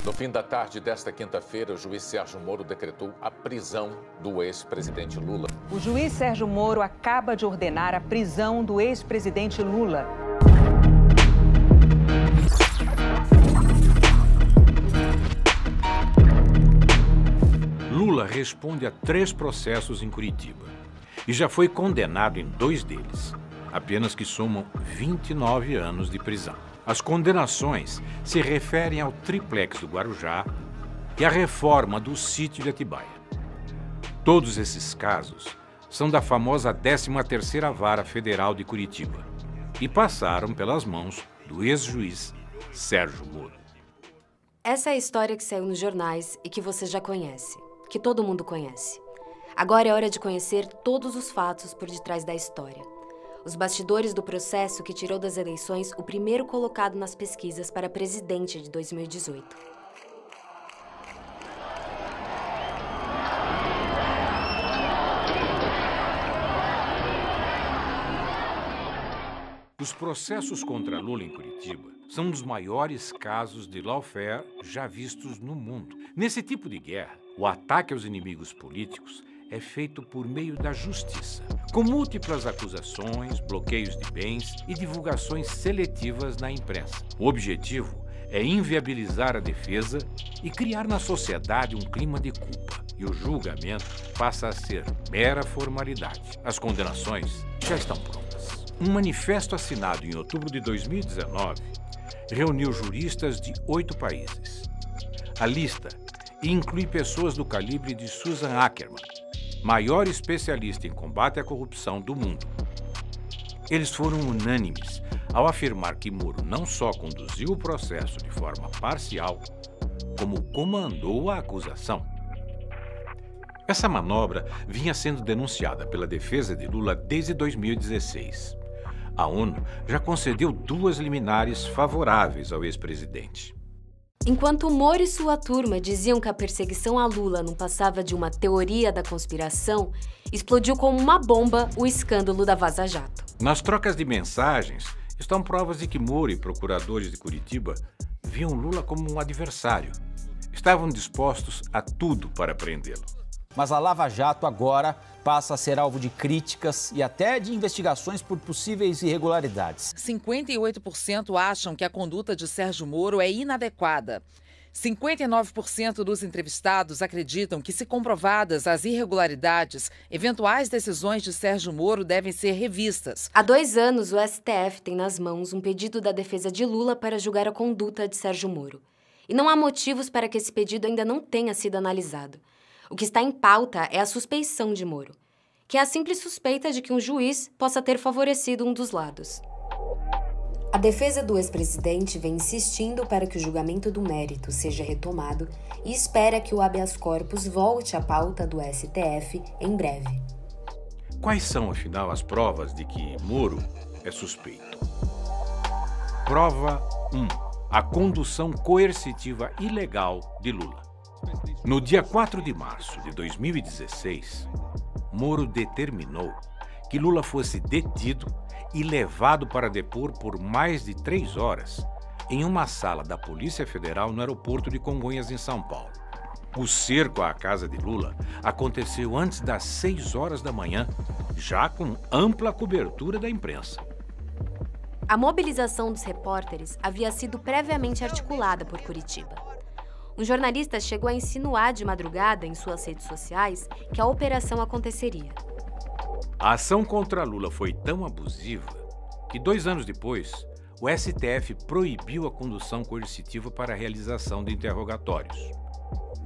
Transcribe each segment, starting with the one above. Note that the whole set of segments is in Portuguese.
No fim da tarde desta quinta-feira, o juiz Sérgio Moro decretou a prisão do ex-presidente Lula. O juiz Sérgio Moro acaba de ordenar a prisão do ex-presidente Lula. Lula responde a 3 processos em Curitiba e já foi condenado em 2 deles, apenas que somam 29 anos de prisão. As condenações se referem ao triplex do Guarujá e à reforma do sítio de Atibaia. Todos esses casos são da famosa 13ª Vara Federal de Curitiba e passaram pelas mãos do ex-juiz Sérgio Moro. Essa é a história que saiu nos jornais e que você já conhece, que todo mundo conhece. Agora é hora de conhecer todos os fatos por detrás da história. Os bastidores do processo que tirou das eleições o primeiro colocado nas pesquisas para presidente de 2018. Os processos contra Lula em Curitiba são um dos maiores casos de lawfare já vistos no mundo. Nesse tipo de guerra, o ataque aos inimigos políticos é feito por meio da justiça, com múltiplas acusações, bloqueios de bens e divulgações seletivas na imprensa. O objetivo é inviabilizar a defesa e criar na sociedade um clima de culpa. E o julgamento passa a ser mera formalidade. As condenações já estão prontas. Um manifesto assinado em outubro de 2019 reuniu juristas de 8 países. A lista inclui pessoas do calibre de Susan Ackerman, maior especialista em combate à corrupção do mundo. Eles foram unânimes ao afirmar que Moro não só conduziu o processo de forma parcial, como comandou a acusação. Essa manobra vinha sendo denunciada pela defesa de Lula desde 2016. A ONU já concedeu 2 liminares favoráveis ao ex-presidente. Enquanto Moro e sua turma diziam que a perseguição a Lula não passava de uma teoria da conspiração, explodiu como uma bomba o escândalo da Vaza Jato. Nas trocas de mensagens estão provas de que Moro e procuradores de Curitiba viam Lula como um adversário. Estavam dispostos a tudo para prendê-lo. Mas a Lava Jato agora passa a ser alvo de críticas e até de investigações por possíveis irregularidades. 58% acham que a conduta de Sérgio Moro é inadequada. 59% dos entrevistados acreditam que, se comprovadas as irregularidades, eventuais decisões de Sérgio Moro devem ser revistas. Há 2 anos, o STF tem nas mãos um pedido da defesa de Lula para julgar a conduta de Sérgio Moro. E não há motivos para que esse pedido ainda não tenha sido analisado. O que está em pauta é a suspeição de Moro, que é a simples suspeita de que um juiz possa ter favorecido um dos lados. A defesa do ex-presidente vem insistindo para que o julgamento do mérito seja retomado e espera que o habeas corpus volte à pauta do STF em breve. Quais são, afinal, as provas de que Moro é suspeito? Prova 1. A condução coercitiva ilegal de Lula. No dia 4 de março de 2016, Moro determinou que Lula fosse detido e levado para depor por mais de 3 horas em uma sala da Polícia Federal no aeroporto de Congonhas, em São Paulo. O cerco à casa de Lula aconteceu antes das 6 horas da manhã, já com ampla cobertura da imprensa. A mobilização dos repórteres havia sido previamente articulada por Curitiba. Um jornalista chegou a insinuar de madrugada em suas redes sociais que a operação aconteceria. A ação contra Lula foi tão abusiva que 2 anos depois, o STF proibiu a condução coercitiva para a realização de interrogatórios.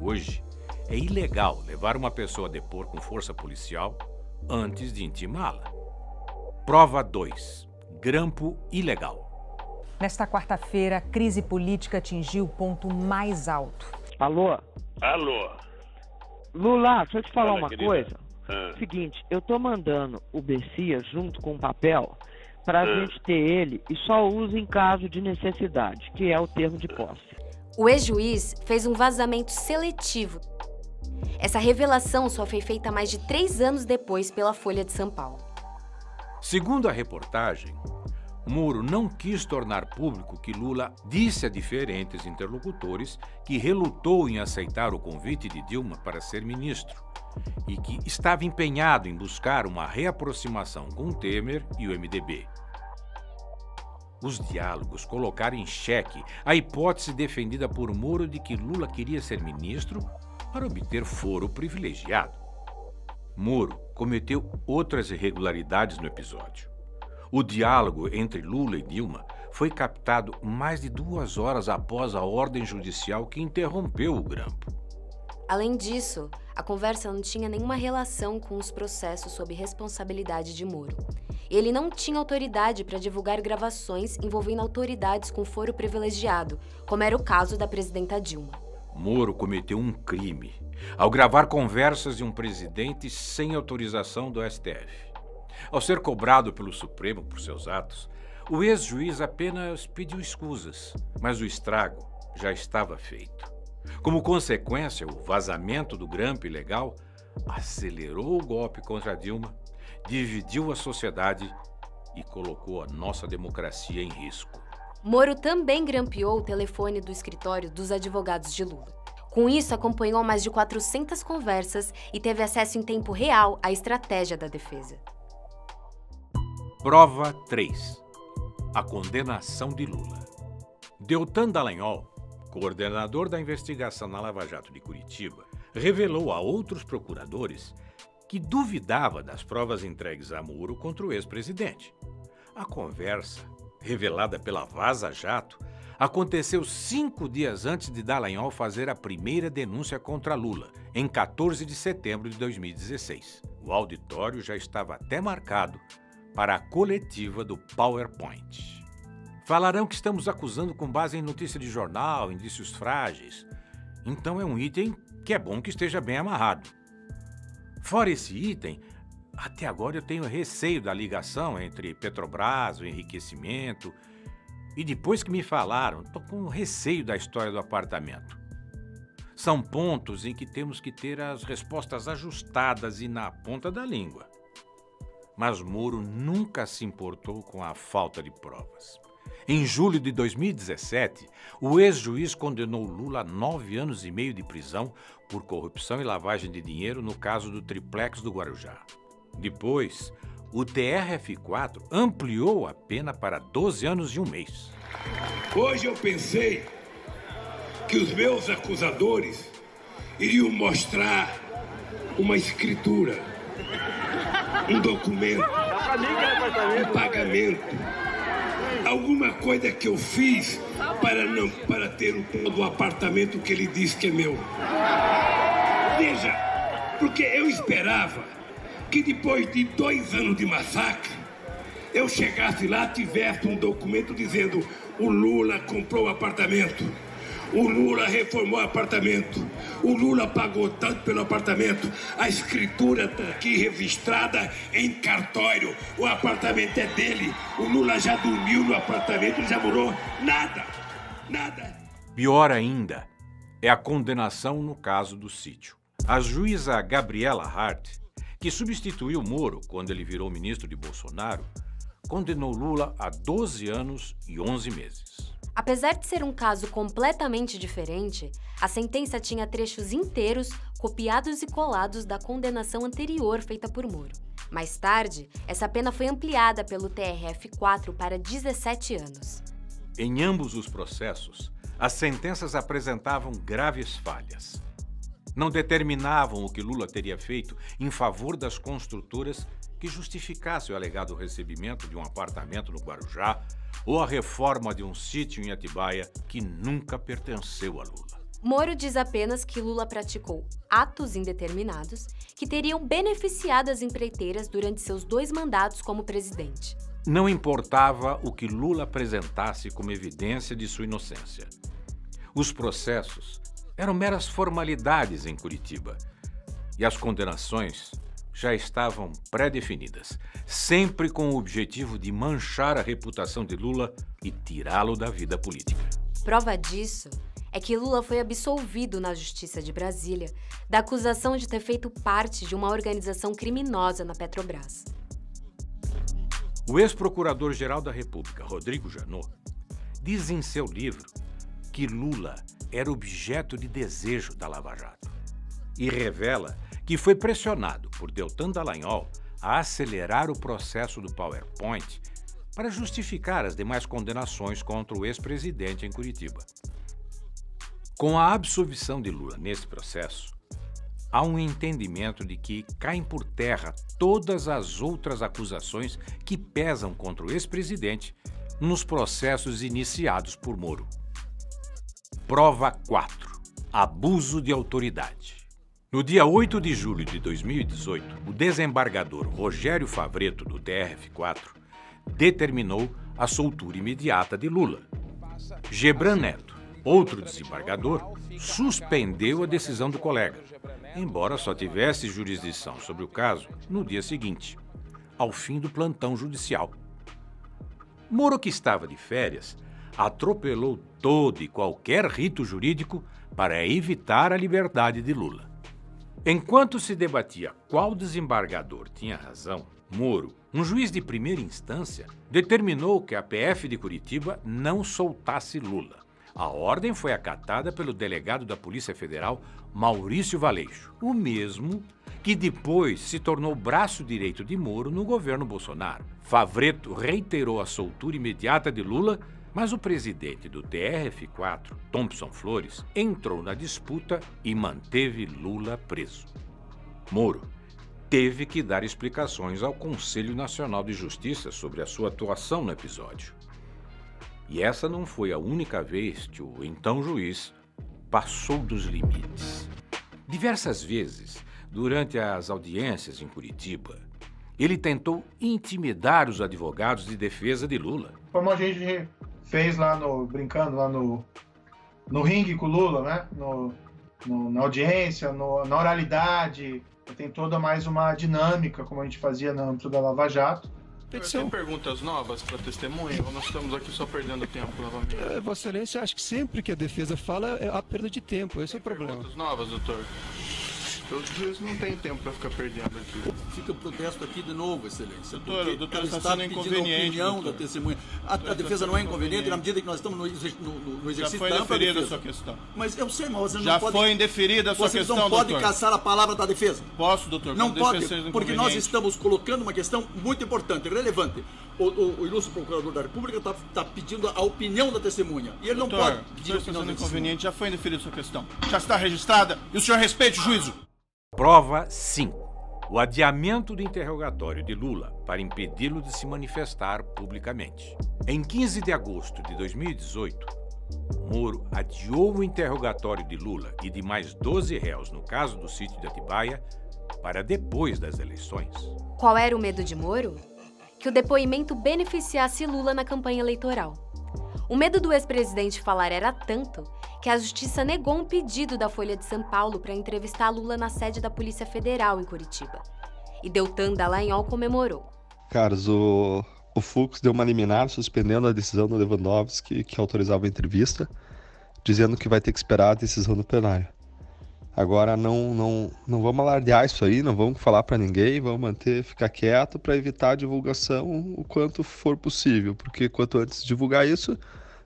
Hoje, é ilegal levar uma pessoa a depor com força policial antes de intimá-la. Prova 2. Grampo ilegal. Nesta quarta-feira, a crise política atingiu o ponto mais alto. Alô? Alô? Lula, deixa eu te falar Fala, uma querida. coisa. Ah. Seguinte, eu tô mandando o Bessias junto com o papel pra gente ter ele e só usa em caso de necessidade, que é o termo de posse. O ex-juiz fez um vazamento seletivo. Essa revelação só foi feita mais de 3 anos depois pela Folha de São Paulo. Segundo a reportagem, Moro não quis tornar público que Lula disse a diferentes interlocutores que relutou em aceitar o convite de Dilma para ser ministro e que estava empenhado em buscar uma reaproximação com Temer e o MDB. Os diálogos colocaram em xeque a hipótese defendida por Moro de que Lula queria ser ministro para obter foro privilegiado. Moro cometeu outras irregularidades no episódio. O diálogo entre Lula e Dilma foi captado mais de 2 horas após a ordem judicial que interrompeu o grampo. Além disso, a conversa não tinha nenhuma relação com os processos sob responsabilidade de Moro. Ele não tinha autoridade para divulgar gravações envolvendo autoridades com foro privilegiado, como era o caso da presidenta Dilma. Moro cometeu um crime ao gravar conversas de um presidente sem autorização do STF. Ao ser cobrado pelo Supremo por seus atos, o ex-juiz apenas pediu escusas, mas o estrago já estava feito. Como consequência, o vazamento do grampo ilegal acelerou o golpe contra Dilma, dividiu a sociedade e colocou a nossa democracia em risco. Moro também grampeou o telefone do escritório dos advogados de Lula. Com isso, acompanhou mais de 400 conversas e teve acesso em tempo real à estratégia da defesa. Prova 3. A condenação de Lula. Deltan Dallagnol, coordenador da investigação na Lava Jato de Curitiba, revelou a outros procuradores que duvidava das provas entregues a Moro contra o ex-presidente. A conversa, revelada pela Vaza Jato, aconteceu 5 dias antes de Dallagnol fazer a primeira denúncia contra Lula, em 14 de setembro de 2016. O auditório já estava até marcado para a coletiva do PowerPoint. Falarão que estamos acusando com base em notícia de jornal, indícios frágeis. Então é um item que é bom que esteja bem amarrado. Fora esse item, até agora eu tenho receio da ligação entre Petrobras, o enriquecimento, e depois que me falaram, estou com receio da história do apartamento. São pontos em que temos que ter as respostas ajustadas e na ponta da língua. Mas Moro nunca se importou com a falta de provas. Em julho de 2017, o ex-juiz condenou Lula a 9 anos e meio de prisão por corrupção e lavagem de dinheiro no caso do triplex do Guarujá. Depois, o TRF4 ampliou a pena para 12 anos e 1 mês. Hoje eu pensei que os meus acusadores iriam mostrar uma escritura, um documento, um pagamento, alguma coisa que eu fiz para ter o apartamento que ele disse que é meu. Veja, porque eu esperava que depois de 2 anos de massacre, eu chegasse lá e tivesse um documento dizendo: o Lula comprou o apartamento, o Lula reformou o apartamento, o Lula pagou tanto pelo apartamento, a escritura está aqui registrada em cartório, o apartamento é dele, o Lula já dormiu no apartamento, ele já morou. Nada, nada. Pior ainda é a condenação no caso do sítio. A juíza Gabriela Hart, que substituiu Moro quando ele virou ministro de Bolsonaro, condenou Lula a 12 anos e 11 meses. Apesar de ser um caso completamente diferente, a sentença tinha trechos inteiros copiados e colados da condenação anterior feita por Moro. Mais tarde, essa pena foi ampliada pelo TRF4 para 17 anos. Em ambos os processos, as sentenças apresentavam graves falhas. Não determinavam o que Lula teria feito em favor das construtoras que justificasse o alegado recebimento de um apartamento no Guarujá ou a reforma de um sítio em Atibaia que nunca pertenceu a Lula. Moro diz apenas que Lula praticou atos indeterminados que teriam beneficiado as empreiteiras durante seus 2 mandatos como presidente. Não importava o que Lula apresentasse como evidência de sua inocência. Os processos eram meras formalidades em Curitiba e as condenações já estavam pré-definidas, sempre com o objetivo de manchar a reputação de Lula e tirá-lo da vida política. Prova disso é que Lula foi absolvido na Justiça de Brasília da acusação de ter feito parte de uma organização criminosa na Petrobras. O ex-procurador-geral da República, Rodrigo Janot, diz em seu livro que Lula era objeto de desejo da Lava Jato e revela que foi pressionado por Deltan Dallagnol a acelerar o processo do PowerPoint para justificar as demais condenações contra o ex-presidente em Curitiba. Com a absolvição de Lula nesse processo, há um entendimento de que caem por terra todas as outras acusações que pesam contra o ex-presidente nos processos iniciados por Moro. Prova 4. Abuso de autoridade. No dia 8 de julho de 2018, o desembargador Rogério Favretto, do TRF4, determinou a soltura imediata de Lula. Gebran Neto, outro desembargador, suspendeu a decisão do colega, embora só tivesse jurisdição sobre o caso no dia seguinte, ao fim do plantão judicial. Moro, que estava de férias, atropelou todo e qualquer rito jurídico para evitar a liberdade de Lula. Enquanto se debatia qual desembargador tinha razão, Moro, um juiz de primeira instância, determinou que a PF de Curitiba não soltasse Lula. A ordem foi acatada pelo delegado da Polícia Federal, Maurício Valeixo, o mesmo que depois se tornou braço direito de Moro no governo Bolsonaro. Favretto reiterou a soltura imediata de Lula, mas o presidente do TRF4, Thompson Flores, entrou na disputa e manteve Lula preso. Moro teve que dar explicações ao Conselho Nacional de Justiça sobre a sua atuação no episódio. E essa não foi a única vez que o então juiz passou dos limites. Diversas vezes, durante as audiências em Curitiba, ele tentou intimidar os advogados de defesa de Lula. Como a gente fez lá brincando lá no ringue com o Lula, né? Na audiência, na oralidade, tem toda mais uma dinâmica, como a gente fazia no âmbito da Lava Jato. Tem perguntas novas para testemunha ou nós estamos aqui só perdendo tempo novamente? Vossa Excelência, acho que sempre que a defesa fala é a perda de tempo, esse é o problema. Perguntas novas, doutor? Os juízes não tem tempo para ficar perdendo aqui. Fica o protesto aqui de novo, Excelência. Doutor, está sendo inconveniente. A opinião da testemunha. A defesa não é inconveniente na medida que nós estamos no exercício da ampla defesa. Já foi indeferida a sua questão. Mas eu sei, mas você não já pode... foi indeferida a sua questão, doutor. Você não pode caçar a palavra da defesa. Posso, doutor? Não pode, porque nós estamos colocando uma questão muito importante, relevante. O ilustre procurador da República está pedindo a opinião da testemunha. E ele doutor, não pode pedir a opinião da inconveniente. Já foi indeferida a sua questão. Já está registrada e o senhor respeite o juízo. Prova 5. O adiamento do interrogatório de Lula para impedi-lo de se manifestar publicamente. Em 15 de agosto de 2018, Moro adiou o interrogatório de Lula e de mais 12 réus no caso do sítio de Atibaia para depois das eleições. Qual era o medo de Moro? Que o depoimento beneficiasse Lula na campanha eleitoral. O medo do ex-presidente falar era tanto que a Justiça negou um pedido da Folha de São Paulo para entrevistar Lula na sede da Polícia Federal em Curitiba. E Deltan Dallagnol comemorou. Carlos, o Fux deu uma liminar suspendendo a decisão do Lewandowski que autorizava a entrevista, dizendo que vai ter que esperar a decisão do plenário. Agora não vamos alardear isso aí, não vamos falar para ninguém, vamos ficar quieto para evitar a divulgação o quanto for possível, porque quanto antes divulgar isso,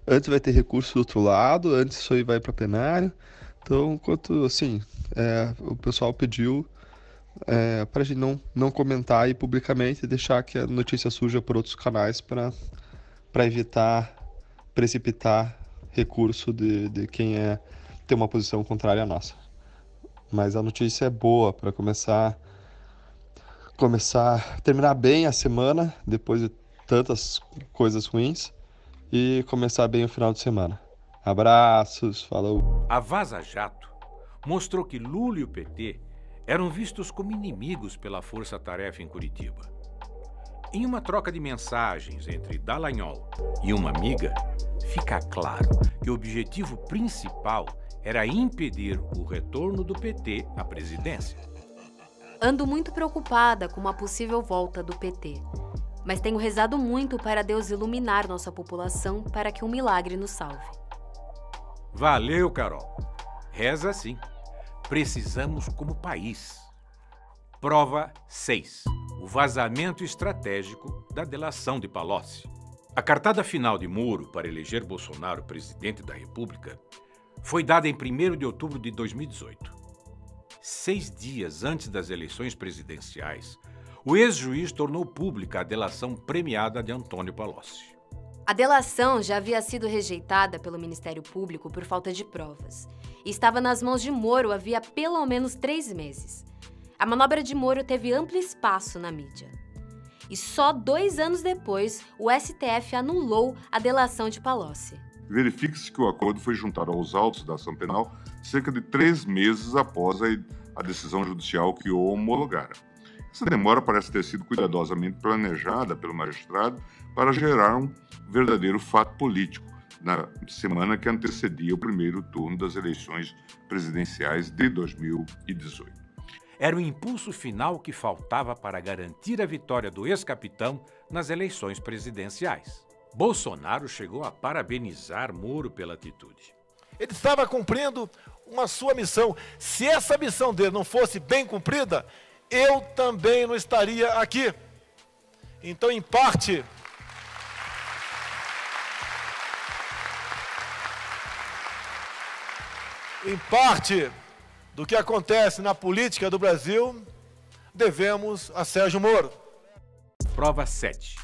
antes vai ter recurso do outro lado, antes isso aí vai para plenário. Então, o pessoal pediu para a gente não comentar aí publicamente e deixar que a notícia surja por outros canais para evitar precipitar recurso de quem tem uma posição contrária à nossa. Mas a notícia é boa para terminar bem a semana, depois de tantas coisas ruins, e começar bem o final de semana. Abraços, falou. A Vaza Jato mostrou que Lula e o PT eram vistos como inimigos pela força-tarefa em Curitiba. Em uma troca de mensagens entre Dallagnol e uma amiga, fica claro que o objetivo principal era impedir o retorno do PT à presidência. Ando muito preocupada com uma possível volta do PT, mas tenho rezado muito para Deus iluminar nossa população para que um milagre nos salve. Valeu, Carol. Reza sim. Precisamos como país. Prova 6. O vazamento estratégico da delação de Palocci. A cartada final de Moro para eleger Bolsonaro presidente da República foi dada em 1º de outubro de 2018. 6 dias antes das eleições presidenciais, o ex-juiz tornou pública a delação premiada de Antônio Palocci. A delação já havia sido rejeitada pelo Ministério Público por falta de provas e estava nas mãos de Moro havia pelo menos 3 meses. A manobra de Moro teve amplo espaço na mídia. E só 2 anos depois, o STF anulou a delação de Palocci. Verifique-se que o acordo foi juntado aos autos da ação penal cerca de 3 meses após a decisão judicial que o homologara. Essa demora parece ter sido cuidadosamente planejada pelo magistrado para gerar um verdadeiro fato político na semana que antecedia o primeiro turno das eleições presidenciais de 2018. Era o impulso final que faltava para garantir a vitória do ex-capitão nas eleições presidenciais. Bolsonaro chegou a parabenizar Moro pela atitude. Ele estava cumprindo uma sua missão. Se essa missão dele não fosse bem cumprida, eu também não estaria aqui. Então, em parte, do que acontece na política do Brasil, devemos a Sérgio Moro. Prova 7.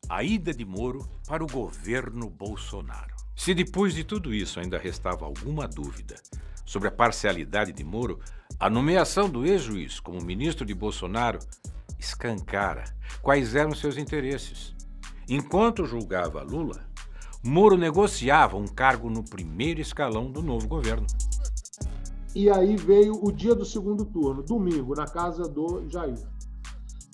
A ida de Moro para o governo Bolsonaro. Se depois de tudo isso ainda restava alguma dúvida sobre a parcialidade de Moro, a nomeação do ex-juiz como ministro de Bolsonaro escancara quais eram seus interesses. Enquanto julgava Lula, Moro negociava um cargo no primeiro escalão do novo governo. E aí veio o dia do segundo turno, domingo, na casa do Jair.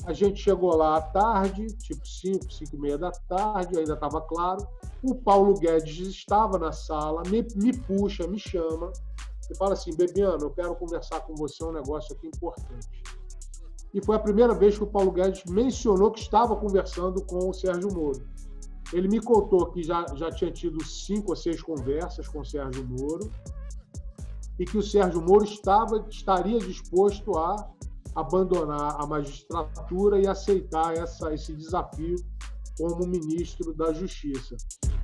A gente chegou lá à tarde, tipo 5h30 da tarde, ainda estava claro. O Paulo Guedes estava na sala, me puxa, me chama e fala assim: Bebiano, eu quero conversar com você um negócio aqui importante. E foi a primeira vez que o Paulo Guedes mencionou que estava conversando com o Sérgio Moro. Ele me contou que já tinha tido 5 ou 6 conversas com o Sérgio Moro e que o Sérgio Moro estaria disposto a abandonar a magistratura e aceitar esse desafio como ministro da Justiça.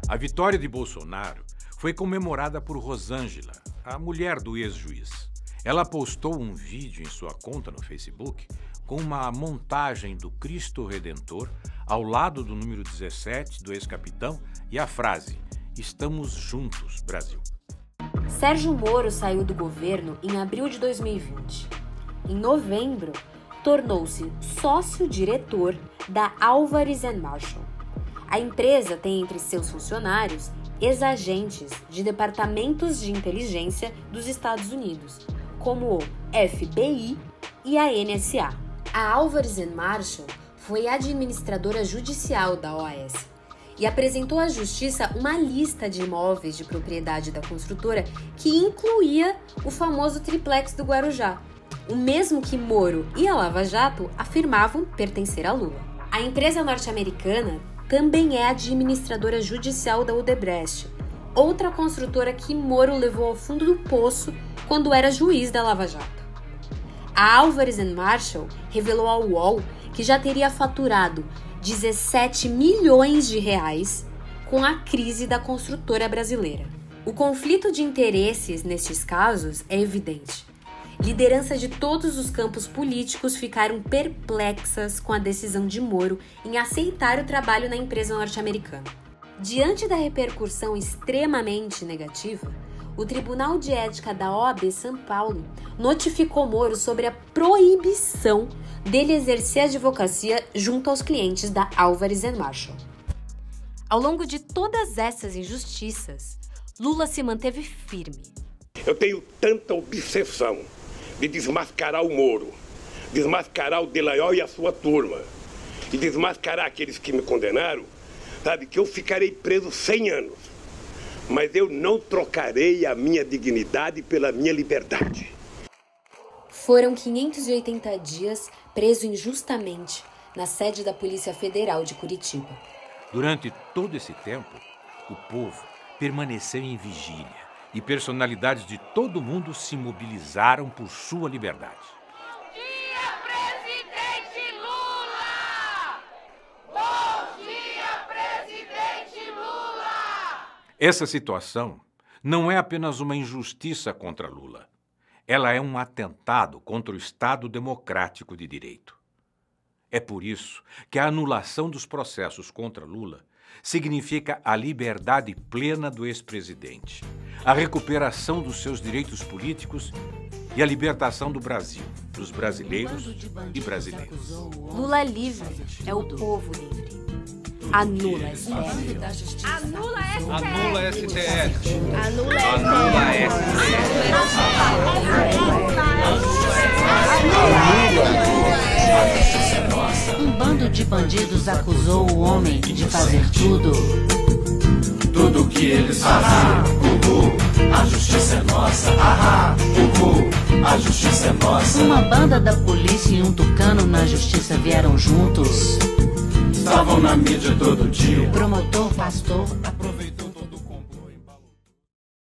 A vitória de Bolsonaro foi comemorada por Rosângela, a mulher do ex-juiz. Ela postou um vídeo em sua conta no Facebook com uma montagem do Cristo Redentor ao lado do número 17 do ex-capitão e a frase: "Estamos juntos, Brasil". Sérgio Moro saiu do governo em abril de 2020. Em novembro, tornou-se sócio-diretor da Álvares & Marshall. A empresa tem entre seus funcionários ex-agentes de departamentos de inteligência dos Estados Unidos, como o FBI e a NSA. A Álvares & Marshall foi administradora judicial da OAS e apresentou à Justiça uma lista de imóveis de propriedade da construtora que incluía o famoso triplex do Guarujá, o mesmo que Moro e a Lava Jato afirmavam pertencer a Lula. A empresa norte-americana também é administradora judicial da Odebrecht, outra construtora que Moro levou ao fundo do poço quando era juiz da Lava Jato. A Álvares & Marshall revelou ao UOL que já teria faturado 17 milhões de reais com a crise da construtora brasileira. O conflito de interesses nestes casos é evidente. Lideranças de todos os campos políticos ficaram perplexas com a decisão de Moro em aceitar o trabalho na empresa norte-americana. Diante da repercussão extremamente negativa, o Tribunal de Ética da OAB São Paulo notificou Moro sobre a proibição dele exercer a advocacia junto aos clientes da Álvares & Marshall. Ao longo de todas essas injustiças, Lula se manteve firme. Eu tenho tanta obsessão de desmascarar o Moro, desmascarar o Delayol e a sua turma, e desmascarar aqueles que me condenaram, sabe, que eu ficarei preso 100 anos. Mas eu não trocarei a minha dignidade pela minha liberdade. Foram 580 dias preso injustamente na sede da Polícia Federal de Curitiba. Durante todo esse tempo, o povo permaneceu em vigília e personalidades de todo o mundo se mobilizaram por sua liberdade. Bom dia, presidente! Essa situação não é apenas uma injustiça contra Lula. Ela é um atentado contra o Estado democrático de direito. É por isso que a anulação dos processos contra Lula significa a liberdade plena do ex-presidente, a recuperação dos seus direitos políticos e a libertação do Brasil, dos brasileiros e brasileiras. Lula livre é o povo livre. Anula STF. Anula STF. Anula STF. Anula STF. Um bando de bandidos acusou o homem de fazer tudo. Tudo que eles fazem, a justiça é nossa, a justiça é nossa. Uma banda da polícia e um tucano na justiça vieram juntos. Estavam na mídia todo dia. Promotor, pastor,